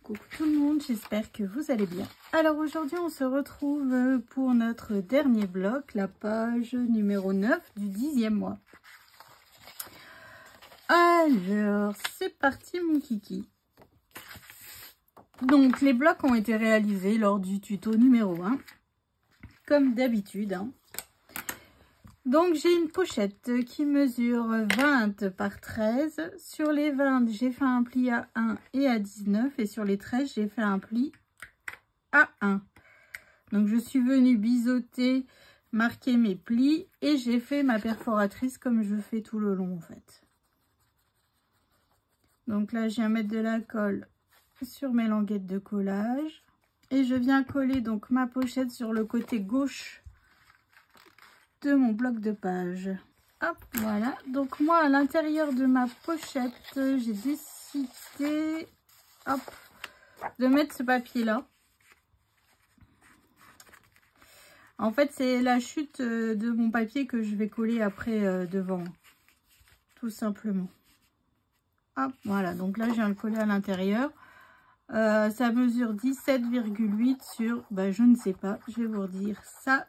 Coucou tout le monde, j'espère que vous allez bien. Alors aujourd'hui on se retrouve pour notre dernier bloc, la page numéro 9 du 10e mois. Alors c'est parti mon kiki. Donc les blocs ont été réalisés lors du tuto numéro 1, comme d'habitude. Donc j'ai une pochette qui mesure 20 par 13. Sur les 20, j'ai fait un pli à 1 et à 19. Et sur les 13, j'ai fait un pli à 1. Donc je suis venue biseauter, marquer mes plis et j'ai fait ma perforatrice comme je fais tout le long en fait. Donc là, je viens mettre de la colle sur mes languettes de collage. Et je viens coller donc ma pochette sur le côté gauche de mon bloc de page. Hop, voilà. Donc moi, à l'intérieur de ma pochette, j'ai décidé hop, de mettre ce papier-là. En fait, c'est la chute de mon papier que je vais coller après devant. Tout simplement. Hop, voilà. Donc là, je viens le coller à l'intérieur. Ça mesure 17,8 sur, je ne sais pas. Je vais vous redire ça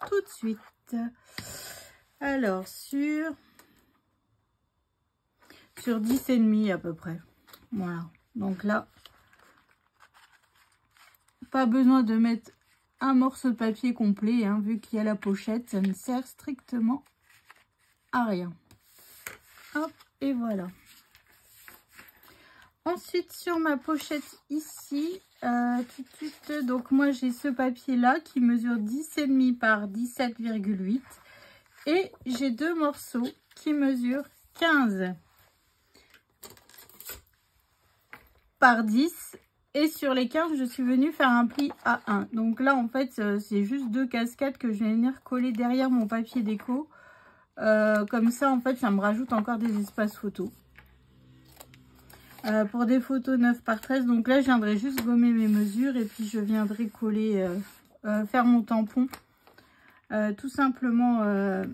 tout de suite. Alors sur 10,5 à peu près. Voilà. Donc là, pas besoin de mettre un morceau de papier complet, hein, vu qu'il y a la pochette, ça ne sert strictement à rien. Hop, et voilà. Ensuite, sur ma pochette ici, donc moi j'ai ce papier là qui mesure 10,5 par 17,8 et j'ai deux morceaux qui mesurent 15 par 10 et sur les 15 je suis venue faire un pli à 1. Donc là en fait c'est juste deux cascades que je vais venir coller derrière mon papier déco. Comme ça en fait ça me rajoute encore des espaces photos. Pour des photos 9 par 13, donc là je viendrai juste gommer mes mesures et puis je viendrai coller, faire mon tampon, tout simplement,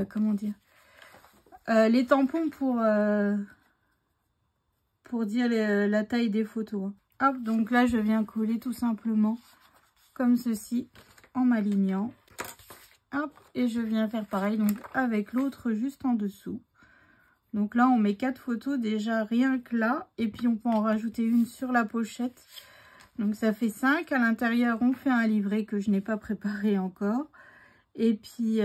comment dire, les tampons pour dire la taille des photos. Hop, donc là je viens coller tout simplement comme ceci en m'alignant. Hop, et je viens faire pareil donc avec l'autre juste en dessous. Donc là, on met 4 photos déjà rien que là. Et puis, on peut en rajouter une sur la pochette. Donc, ça fait 5. À l'intérieur, on fait un livret que je n'ai pas préparé encore. Et puis,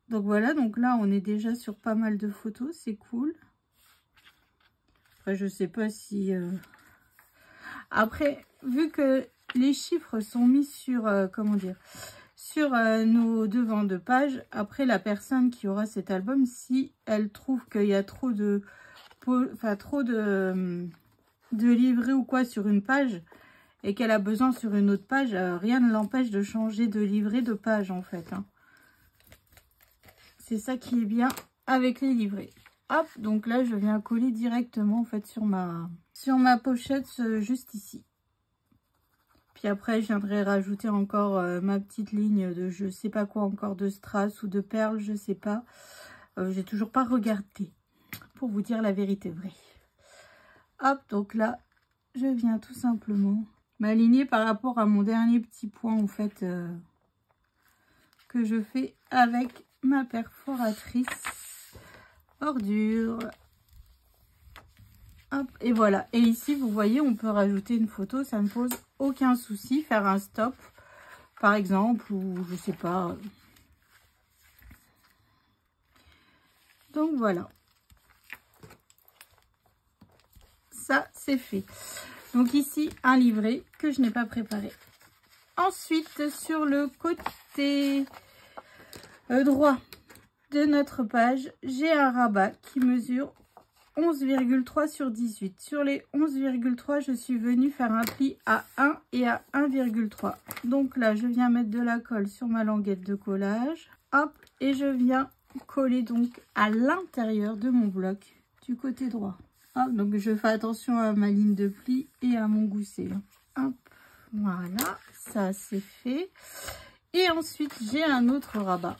donc voilà. Donc là, on est déjà sur pas mal de photos. C'est cool. Après, je sais pas si... Après, vu que les chiffres sont mis sur... comment dire ? Sur nos devants de page, après la personne qui aura cet album, si elle trouve qu'il y a trop de livrets ou quoi sur une page et qu'elle a besoin sur une autre page, rien ne l'empêche de changer de livret de page en fait. Hein. C'est ça qui est bien avec les livrets. Hop, donc là je viens coller directement en fait sur ma pochette juste ici. Puis après, je viendrai rajouter encore ma petite ligne de je sais pas quoi encore, de strass ou de perles, je sais pas. J'ai toujours pas regardé, pour vous dire la vérité vraie. Hop, donc là, je viens tout simplement m'aligner par rapport à mon dernier petit point, en fait, que je fais avec ma perforatrice bordure. Hop, et voilà. Et ici, vous voyez, on peut rajouter une photo, ça ne pose aucun souci. Faire un stop, par exemple, ou je sais pas. Donc, voilà. Ça, c'est fait. Donc, ici, un livret que je n'ai pas préparé. Ensuite, sur le côté droit de notre page, j'ai un rabat qui mesure 11,3 sur 18. Sur les 11,3, je suis venue faire un pli à 1 et à 1,3. Donc là, je viens mettre de la colle sur ma languette de collage. Hop, et je viens coller donc à l'intérieur de mon bloc du côté droit. Hop, donc je fais attention à ma ligne de pli et à mon gousset. Hop, voilà, ça c'est fait. Et ensuite, j'ai un autre rabat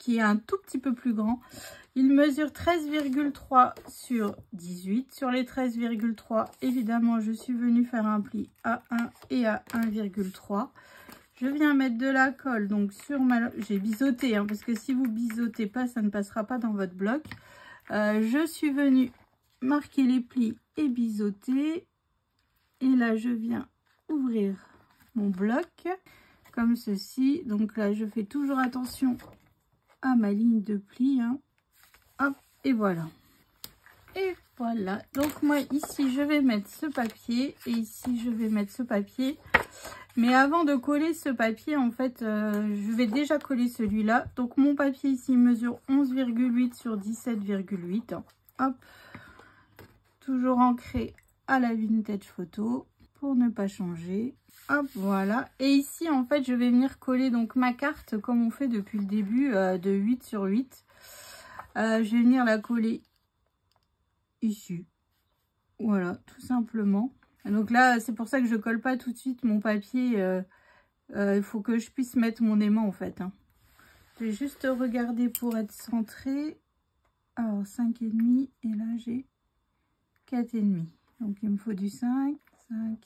qui est un tout petit peu plus grand. Il mesure 13,3 sur 18. Sur les 13,3, évidemment, je suis venue faire un pli à 1 et à 1,3. Je viens mettre de la colle, donc sur ma... J'ai biseauté, hein, parce que si vous biseautez pas, ça ne passera pas dans votre bloc. Je suis venue marquer les plis et biseauter. Et là, je viens ouvrir mon bloc, comme ceci. Donc là, je fais toujours attention à ma ligne de pli, hein. Hop, et voilà. Et voilà. Donc moi, ici, je vais mettre ce papier. Et ici, je vais mettre ce papier. Mais avant de coller ce papier, en fait, je vais déjà coller celui-là. Donc mon papier ici mesure 11,8 sur 17,8. Hop. Toujours ancré à la vintage photo pour ne pas changer. Hop, voilà. Et ici, en fait, je vais venir coller donc ma carte comme on fait depuis le début de 8 sur 8. Je vais venir la coller ici. Voilà, tout simplement. Donc là, c'est pour ça que je colle pas tout de suite mon papier. Il faut que je puisse mettre mon aimant, en fait, hein. Je vais juste regarder pour être centré. Alors, 5,5. Et là, j'ai 4,5. Donc, il me faut du 5, 5,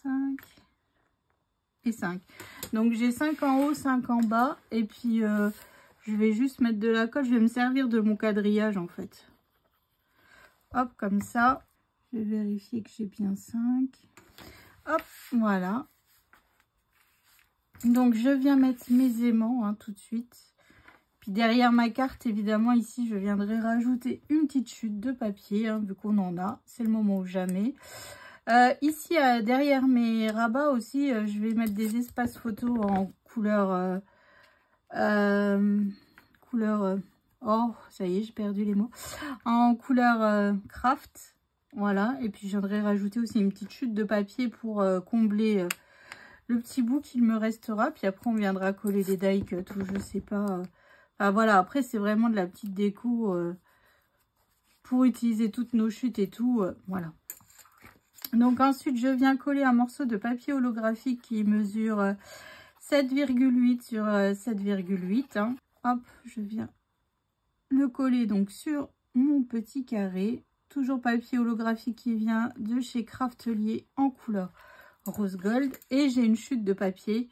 5 et 5. Donc, j'ai 5 en haut, 5 en bas. Et puis, je vais juste mettre de la colle. Je vais me servir de mon quadrillage, en fait. Hop, comme ça. Je vais vérifier que j'ai bien 5. Hop, voilà. Donc, je viens mettre mes aimants, hein, tout de suite. Puis, derrière ma carte, évidemment, ici, je viendrai rajouter une petite chute de papier, hein, vu qu'on en a. C'est le moment ou jamais. Ici, derrière mes rabats aussi, je vais mettre des espaces photos en couleur... oh, ça y est, j'ai perdu les mots. En couleur craft. Voilà. Et puis, je viendrai rajouter aussi une petite chute de papier pour combler le petit bout qu'il me restera. Puis après, on viendra coller des die cuts ou je sais pas. Enfin, voilà. Après, c'est vraiment de la petite déco pour utiliser toutes nos chutes et tout. Voilà. Donc ensuite, je viens coller un morceau de papier holographique qui mesure 7,8 sur 7,8. Hein. Hop, je viens le coller donc sur mon petit carré. Toujours papier holographique qui vient de chez Craftelier en couleur rose gold. Et j'ai une chute de papier.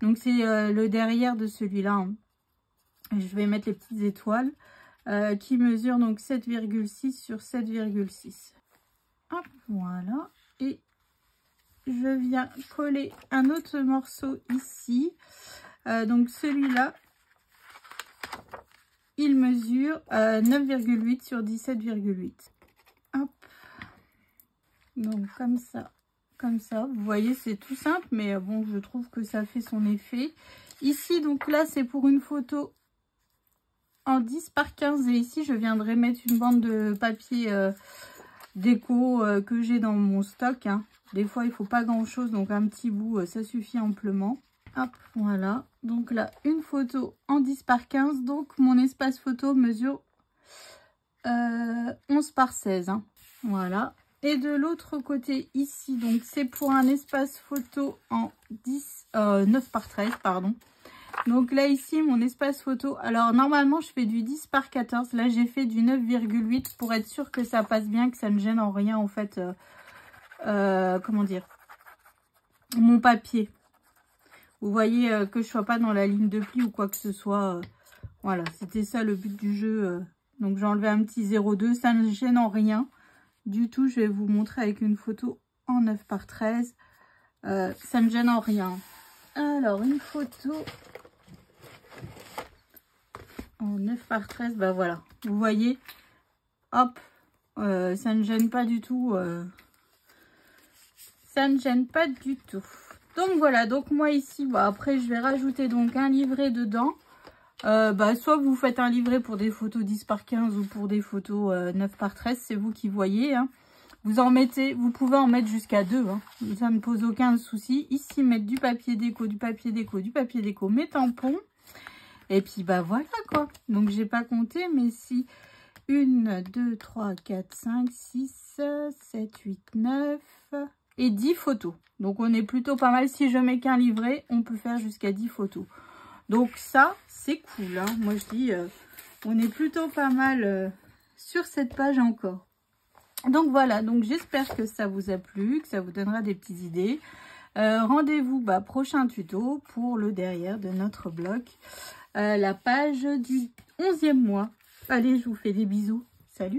Donc c'est le derrière de celui-là. Hein. Je vais mettre les petites étoiles qui mesurent donc 7,6 sur 7,6. Hop, voilà. Et je viens coller un autre morceau ici. Donc celui-là, il mesure 9,8 sur 17,8. Hop. Donc comme ça, comme ça. Vous voyez, c'est tout simple, mais bon, je trouve que ça fait son effet. Ici, donc là, c'est pour une photo en 10 par 15. Et ici, je viendrai mettre une bande de papier déco que j'ai dans mon stock. Hein. Des fois, il faut pas grand-chose, donc un petit bout, ça suffit amplement. Hop, voilà. Donc là, une photo en 10 par 15. Donc, mon espace photo mesure 11 par 16. Hein. Voilà. Et de l'autre côté, ici, donc c'est pour un espace photo en 9 par 13, pardon. Donc là, ici, mon espace photo. Alors, normalement, je fais du 10 par 14. Là, j'ai fait du 9,8 pour être sûr que ça passe bien, que ça ne gêne en rien, en fait. Comment dire, mon papier. Vous voyez que je sois pas dans la ligne de pli ou quoi que ce soit. Voilà, c'était ça le but du jeu. Donc, j'ai enlevé un petit 0,2. Ça ne gêne en rien du tout. Je vais vous montrer avec une photo en 9 par 13. Ça ne gêne en rien. Alors, une photo en 9 par 13. Bah voilà, vous voyez. Hop, ça ne gêne pas du tout. Ça ne gêne pas du tout. Donc voilà, donc moi ici, bah après je vais rajouter donc un livret dedans. Soit vous faites un livret pour des photos 10 par 15 ou pour des photos 9 par 13, c'est vous qui voyez. Hein. Vous en mettez, vous pouvez en mettre jusqu'à 2. Hein. Ça ne pose aucun souci. Ici, mettre du papier déco, du papier déco, du papier déco, mes tampons. Et puis bah voilà quoi. Donc j'ai pas compté, mais si 1, 2, 3, 4, 5, 6, 7, 8, 9 et 10 photos. Donc on est plutôt pas mal. Si je mets qu'un livret, on peut faire jusqu'à 10 photos. Donc ça, c'est cool, hein. Moi, je dis, on est plutôt pas mal sur cette page encore. Donc voilà, donc j'espère que ça vous a plu, que ça vous donnera des petites idées. Rendez-vous prochain tuto pour le derrière de notre bloc. La page du 11e mois. Allez, je vous fais des bisous. Salut!